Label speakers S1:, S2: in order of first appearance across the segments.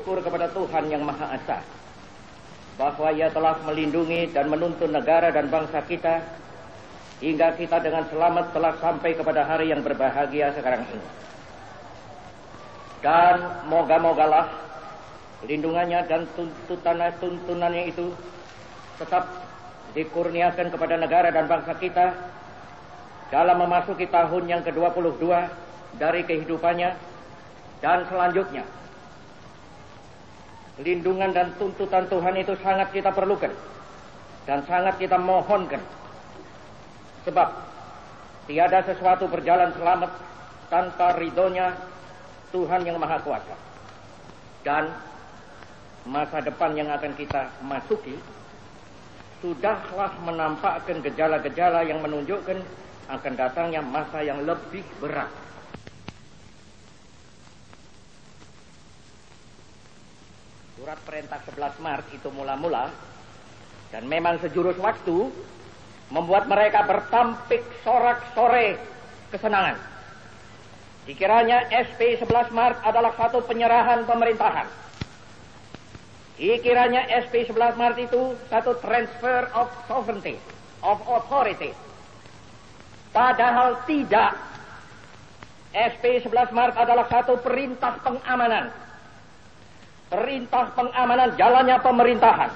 S1: bersyukur kepada Tuhan Yang Maha Esa bahwa Ia telah melindungi dan menuntun negara dan bangsa kita hingga kita dengan selamat telah sampai kepada hari yang berbahagia sekarang ini. Dan moga-mogalah lindungannya dan tuntunannya itu tetap dikurniakan kepada negara dan bangsa kita dalam memasuki tahun yang ke-22 dari kehidupannya dan selanjutnya. Lindungan dan tuntutan Tuhan itu sangat kita perlukan dan sangat kita mohonkan. Sebab tiada sesuatu berjalan selamat tanpa ridhonya Tuhan Yang Maha Kuasa. Dan masa depan yang akan kita masuki sudahlah menampakkan gejala-gejala yang menunjukkan akan datangnya masa yang lebih berat. Surat perintah 11 Maret itu mula-mula dan memang sejurus waktu membuat mereka bertampik sorak-sore kesenangan. Dikiranya SP 11 Maret adalah satu penyerahan pemerintahan. Dikiranya SP 11 Maret itu satu transfer of sovereignty, of authority. Padahal tidak. SP 11 Maret adalah satu perintah pengamanan. Perintah pengamanan jalannya pemerintahan.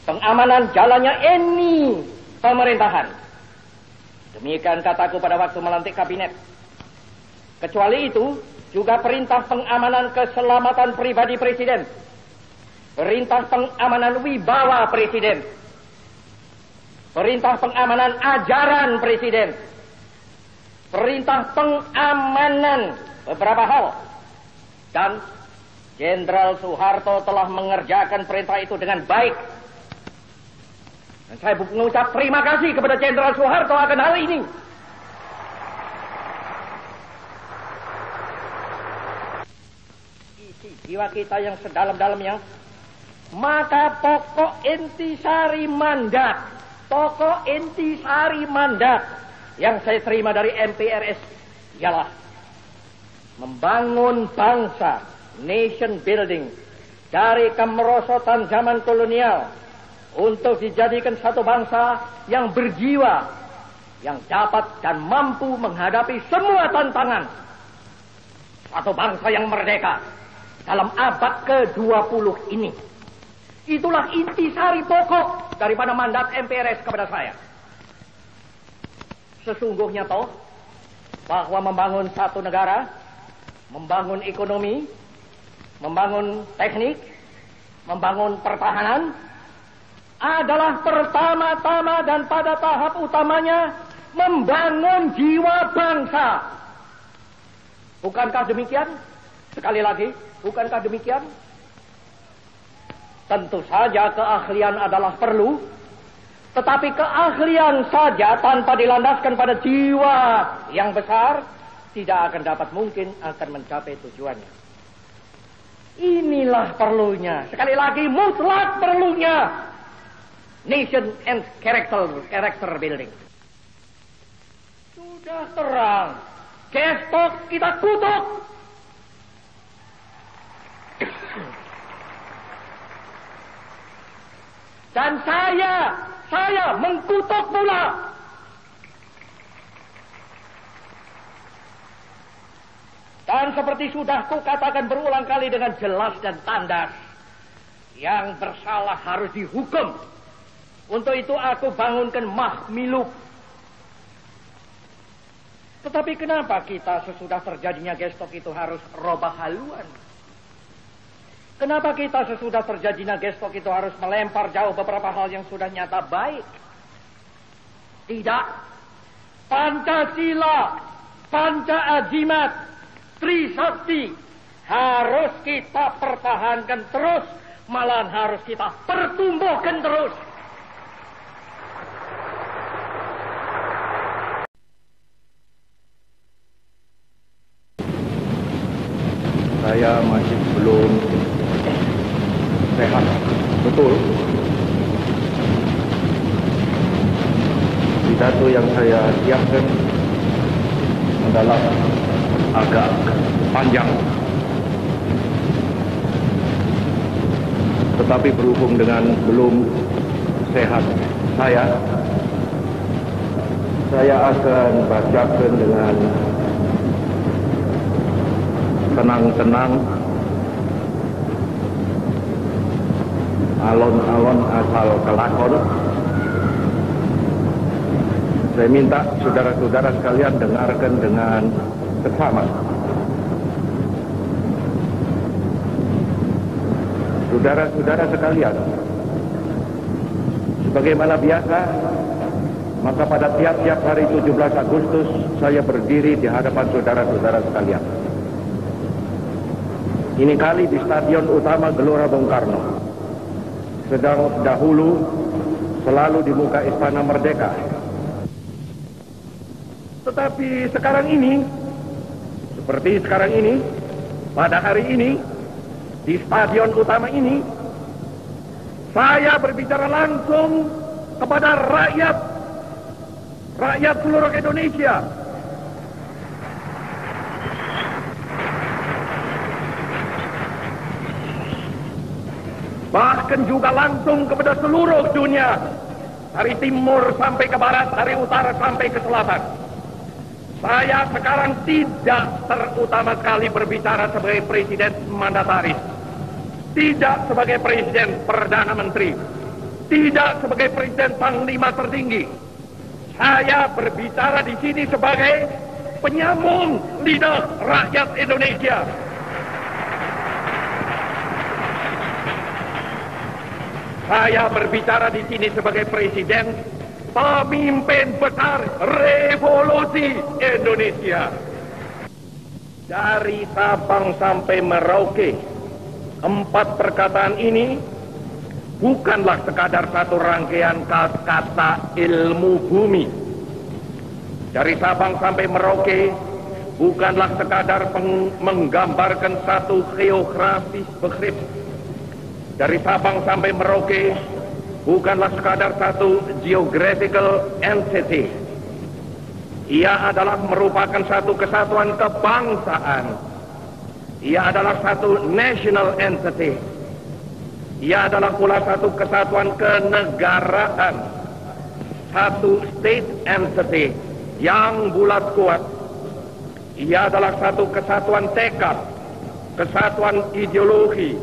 S1: Pengamanan jalannya ini pemerintahan. Demikian kataku pada waktu melantik kabinet. Kecuali itu, juga perintah pengamanan keselamatan pribadi presiden. Perintah pengamanan wibawa presiden. Perintah pengamanan ajaran presiden. Perintah pengamanan beberapa hal. Dan Jenderal Soeharto telah mengerjakan perintah itu dengan baik. Dan saya mengucap terima kasih kepada Jenderal Soeharto akan hal ini. Isi jiwa kita yang sedalam-dalamnya, maka pokok intisari mandat yang saya terima dari MPRS ialah membangun bangsa, nation building, dari kemerosotan zaman kolonial untuk dijadikan satu bangsa yang berjiwa, yang dapat dan mampu menghadapi semua tantangan. Satu bangsa yang merdeka dalam abad ke-20 ini. Itulah intisari pokok daripada mandat MPRS kepada saya. Sesungguhnya toh bahwa membangun satu negara, membangun ekonomi, membangun teknik, membangun pertahanan adalah pertama-tama dan pada tahap utamanya membangun jiwa bangsa. Bukankah demikian? Sekali lagi, bukankah demikian? Tentu saja keahlian adalah perlu, tetapi keahlian saja tanpa dilandaskan pada jiwa yang besar tidak akan dapat mungkin akan mencapai tujuannya. Inilah perlunya, sekali lagi mutlak perlunya nation and character building. Sudah terang, gestok kita kutuk. Dan saya mengkutuk pula. Dan seperti sudah kukatakan berulang kali dengan jelas dan tandas, yang bersalah harus dihukum. Untuk itu aku bangunkan Mahmiluk. Tetapi kenapa kita sesudah terjadinya gestok itu harus robah haluan? Kenapa kita sesudah terjadinya gestok itu harus melempar jauh beberapa hal yang sudah nyata baik? Tidak. Pancasila, Panca-Azimat, Trisakti harus kita pertahankan terus, malahan harus kita pertumbuhkan terus.
S2: Saya masih belum sehat, betul. Pidato yang saya siapkan adalah agak panjang. Tetapi berhubung dengan belum sehat saya akan bacakan dengan tenang-tenang alon-alon asal kelakon. Saya minta saudara-saudara sekalian dengarkan dengan seksama. Saudara-saudara sekalian, sebagaimana biasa, maka pada tiap-tiap hari 17 Agustus saya berdiri di hadapan saudara-saudara sekalian. Ini kali di Stadion Utama Gelora Bung Karno. Sedang dahulu selalu di muka Istana Merdeka. Tetapi sekarang ini, seperti sekarang ini, pada hari ini, di Stadion Utama ini, saya berbicara langsung kepada rakyat seluruh Indonesia. Bahkan juga langsung kepada seluruh dunia, dari timur sampai ke barat, dari utara sampai ke selatan. Saya sekarang tidak terutama sekali berbicara sebagai presiden mandataris, tidak sebagai presiden perdana menteri, tidak sebagai presiden panglima tertinggi. Saya berbicara di sini sebagai penyambung lidah rakyat Indonesia. Saya berbicara di sini sebagai presiden pemimpin besar revolusi Indonesia. Dari Sabang sampai Merauke, 4 perkataan ini bukanlah sekadar satu rangkaian kata ilmu bumi. Dari Sabang sampai Merauke bukanlah sekadar menggambarkan satu geografis begrip. Dari Sabang sampai Merauke bukanlah sekadar satu geographical entity. Ia adalah merupakan satu kesatuan kebangsaan. Ia adalah satu national entity. Ia adalah pula satu kesatuan kenegaraan, satu state entity yang bulat kuat. Ia adalah satu kesatuan tekad, kesatuan ideologi,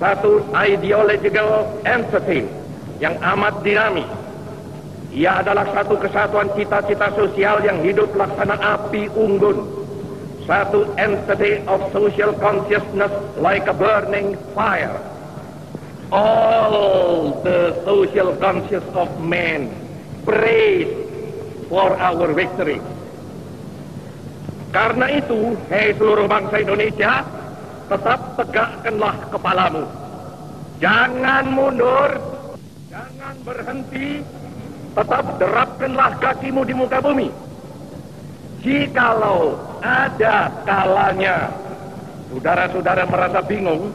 S2: satu ideological entity yang amat dinamis. Ia adalah satu kesatuan cita-cita sosial yang hidup laksana api unggun, satu entity of social consciousness like a burning fire. All the social conscious of man praise for our victory. Karena itu, hei seluruh bangsa Indonesia, tetap tegakkanlah kepalamu. Jangan mundur, jangan berhenti, tetap derapkanlah kakimu di muka bumi. Jikalau ada kalanya saudara-saudara merasa bingung,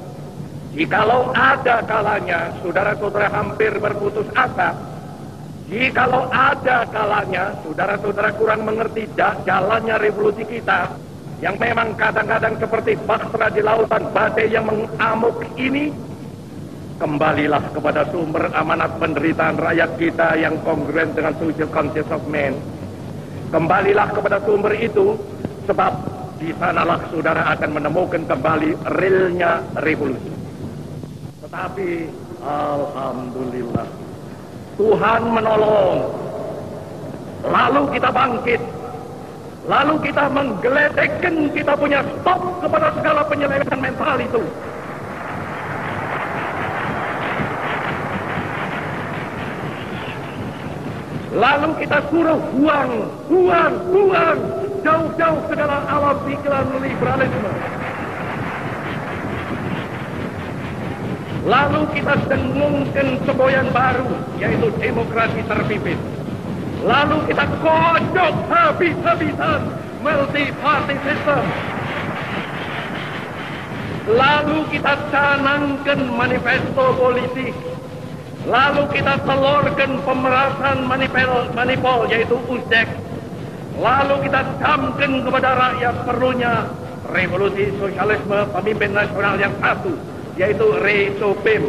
S2: jikalau ada kalanya saudara-saudara hampir berputus asa, jikalau ada kalanya saudara-saudara kurang mengerti jalannya revolusi kita, yang memang kadang-kadang seperti bahtera di lautan badai yang mengamuk ini, kembalilah kepada sumber amanat penderitaan rakyat kita yang kongruen dengan social conscious of man. Kembalilah kepada sumber itu, sebab di sanalah saudara akan menemukan kembali realnya revolusi. Tetapi alhamdulillah, Tuhan menolong. Lalu kita bangkit. Lalu kita menggeletekkan kita punya stop kepada segala penyelewengan mental itu. Lalu kita suruh buang jauh-jauh segala alam pikiran liberalisme. Lalu kita dengungkan semboyan baru, yaitu demokrasi terpimpin. Lalu kita kocok habis-habisan multi-party system. Lalu kita canangkan manifesto politik. Lalu kita telurkan pemerasan manipul, yaitu USDEK. Lalu kita camkan kepada rakyat perlunya revolusi sosialisme pemimpin nasional yang satu, yaitu Resopim.